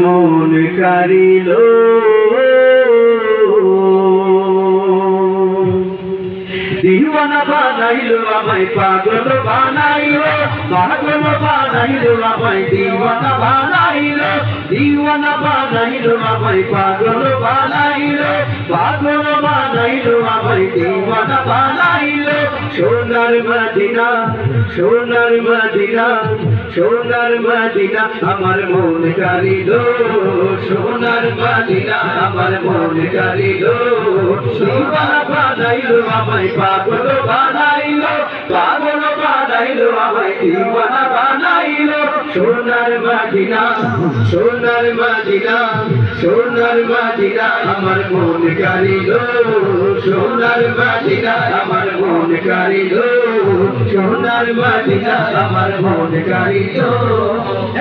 মন কারিল দিওয়ানা বানাইলো আমায় পাগল বানাইলো পাগল বানাইলো আমায় দিওয়ানা বানাইলো দিওয়ানা বানাইলো আমায় পাগল বানাইলো পাগল বানাইলো আমায় দিওয়ানা বানাইলো সোনার মদিনা সোনার মদিনা সোনার মদিনা আমার মন কারিলো সোনার মদিনা আমার মন কারিলো দিওয়ানা বানাইলো আমায় পাগল বানাইলো পাগল বানাইলো আমায় দিওয়ানা বানাইলো সোনার মদিনা সোনার মদিনা সোনার মদিনা আমার মন কারিলো সোনার মদিনা আমার মন কারিলো সোনার মদিনা আমার মন কারিলো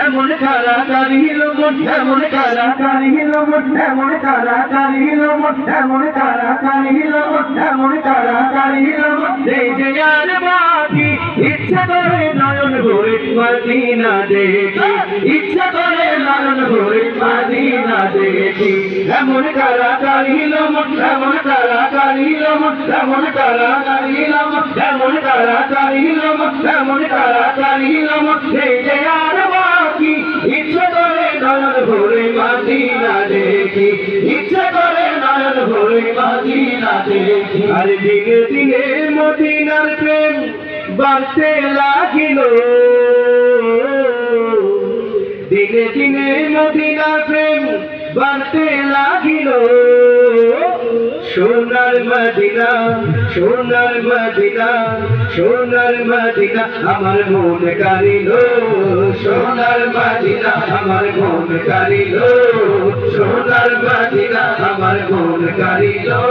এমন কারা কারিলো মন এমন কারা কারিলো মন এমন কারা কারিলো মন এমন কারা কারিলো মন এমন কারা কারিলো মন এই যে আর বাকি ইচ্ছা করে নয়ন ভরে মদিনা দেখি ইচ্ছা করে নয়ন ভরে মদিনা দেখি এমন কারা কারিলো মন এমন কারা কারিলো মন এমন কারা কারিলো মন এমন কারা কারিলো মন এমন কারা কারিলো মন এই যে আর বাকি ইচ্ছা করে নয়ন ভরে মদিনা দেখি ইচ্ছা করে নয়ন ভরে মদিনা দেখি আর দিনে দিনে মদিনার প্রেম বাড়তে লাগিল দিনে দিনে মদিনার প্রেম বাড়তে লাগিল সোনার মদিনা সোনার মদিনা সোনার মদিনা আমার মন কারিলো সোনার মদিনা আমার মন কারিলো সোনার মদিনা আমার মন কারিলো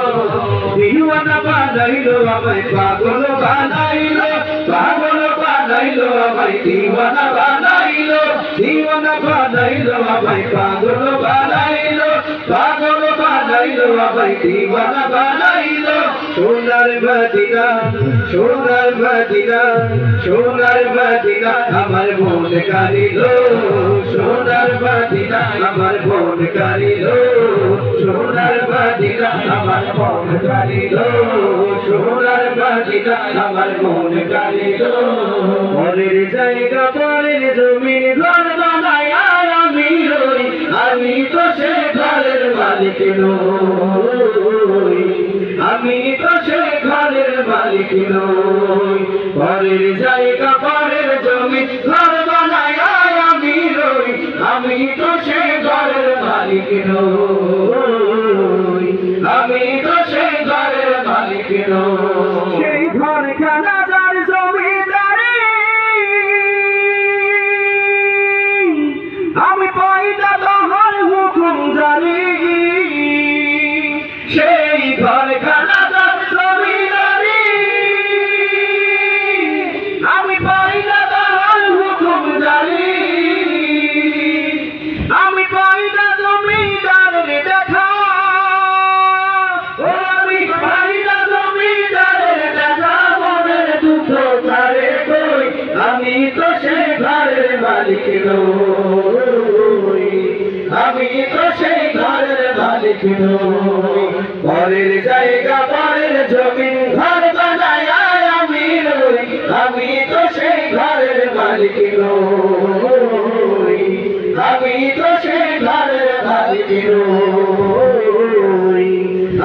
দিওয়ানা বানাইলো আমায় পাগল বানাইলো পাগল বানাইলো আমায় দিওয়ানা বানাইলো দিওয়ানা বানাইলো আমায় পাগল বানাইলো পাগল বানাইলো আমায় দিওয়ানা বানাইলো সোনার মদিনা সোনার মদিনা সোনার মদিনা আমার মন কারিলো সোনার মদিনা আমার মন কারিলো সোনার মদিনা আমার মন কারিলো সোনার মদিনা আমার মন কারিলো পরের জায়গা পরের জমিন ঘর বানায় আমি রই আমি তো সে ঘরের মালিক নই আমি তো সে ঘরের মালিক নই পরের জায়গা পরের জমি ঘর বানায় আমি রই আমি তো সে ঘরের মালিক নই আমি তো সে ঘরের মালিক নই সেই ঘর খানা যার জমিদারি আমি পয়দা দহর হুকুম জানি সেই ঘর খানা যার জমিদারি আমি পয়দা দহর হুকুম জানি আমি পয়দা জমিদার দেখা ও আমি পয়দা জমিদারের দেখা মনের দুঃখ তারে কই আমি তো সে ঘরের মালিক নই আমি তো সেই ঘরের মালিক নই পরের জায়গা পরের জমিন ঘর বানায় আমি রই আমি তো সেই ঘরের মালিক নই আমি তো সেই ঘরের মালিক নই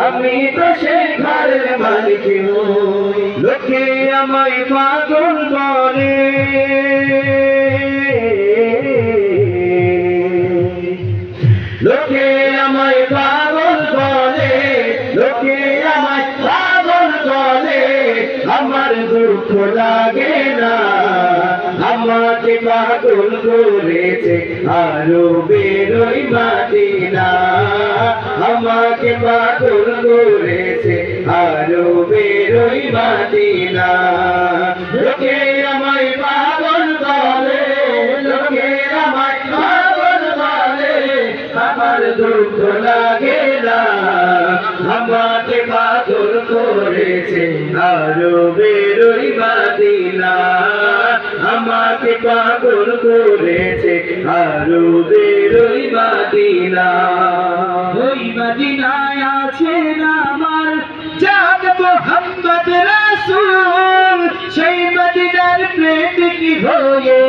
আমি তো সেই ঘরের মালিক নই লোকে আমায় পাগল বলে লোকে আমায় পাগল বলে লোকে আমায় পাগল বলে আমার দুঃখ লাগে না আমাকে পাগল করেছে আরো বেরোই মদিনা আমাকে পাগল করেছে আরো বেরোই মদিনা লোকে আমায় পাগল বলে লোকে আমায় পাগল বলে আমার দুঃখ লাগে না আমাকে পাগল করেছে আরো বেরোই মদিনা আমাকে পাগল করেছে আরবের ওই মদিনা। ওই মদিনায় আছেন আমার জান মুহাম্মদ রাসূল, সেই মদিনার প্রেমিক হয়ে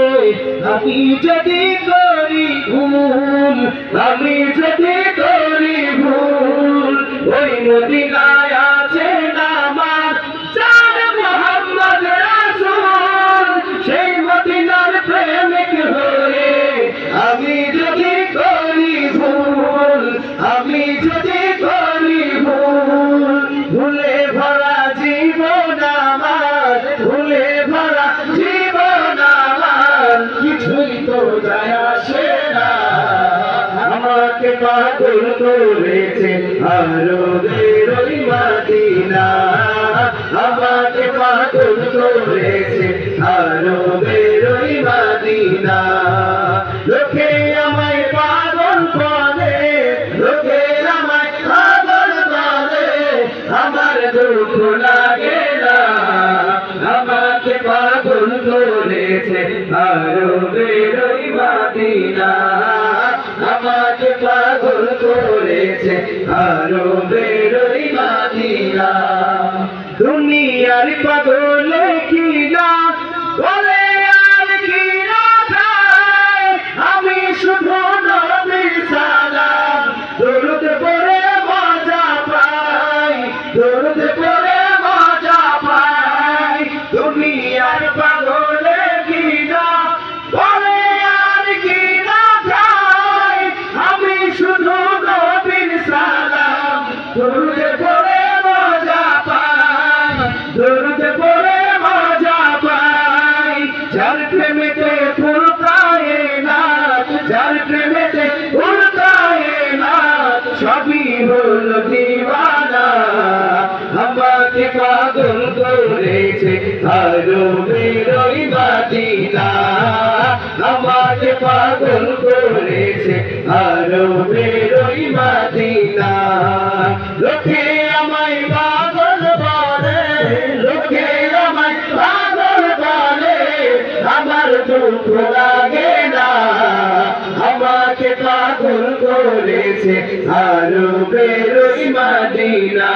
আমি যদি করি ভুল, আমি যদি করি ভুল, ওই মদিনায় আছেন আমার জান মুহাম্মদ রাসূল, সেই মদিনার প্রেমিক হয়ে আমি যদি করি ভুল, আমি যদি করি ভুল, ভুলে ভরা জীবন আমার, ভুলে ভরা জীবন আমার, কিছুই তো যায় আসে না। আমাকে পাগল করেছে আরবের ওই মদিনা, আমাকে পাগল করেছে আরবের ওই মদিনা। লোকে আমায় পাগল করে, লোকে আমায় পাগল করে, আমার দুঃখ লাগে না। আমাকে পাগল করেছে আরবের ওই মদিনা, আমাকে পাগল করেছে আরবের ওই মদিনা। দুনিয়ার পাগলে কি না বলে আর কি না খায়, আমি শুধু নবীর সালাম দরুদ পড়ে মজা পাই, দরুদ পড়ে মজা পাই। দুনিয়ার পাগলে কি না বলে আর কি না খায়, আমি শুধু নবীর সালাম দরুদ পড়ে মজা পাই, দরুদ পড়ে মজা পাই। যার প্রেমেতে ফুলকায় না, যার প্রেমেতে ফুলকায় না, সবই হলো দিওয়ানা। আমাকে পাগল করেছে আরবের ওই মদিনা, আমাকে পাগল করেছে আরবের ওই মদিনা। লোকে আমায় পাগল বলে, লোকে আমায় পাগল বলে, আমার দুঃখ লাগে না। আমাকে পাগল করেছে আরবের ওই মদিনা।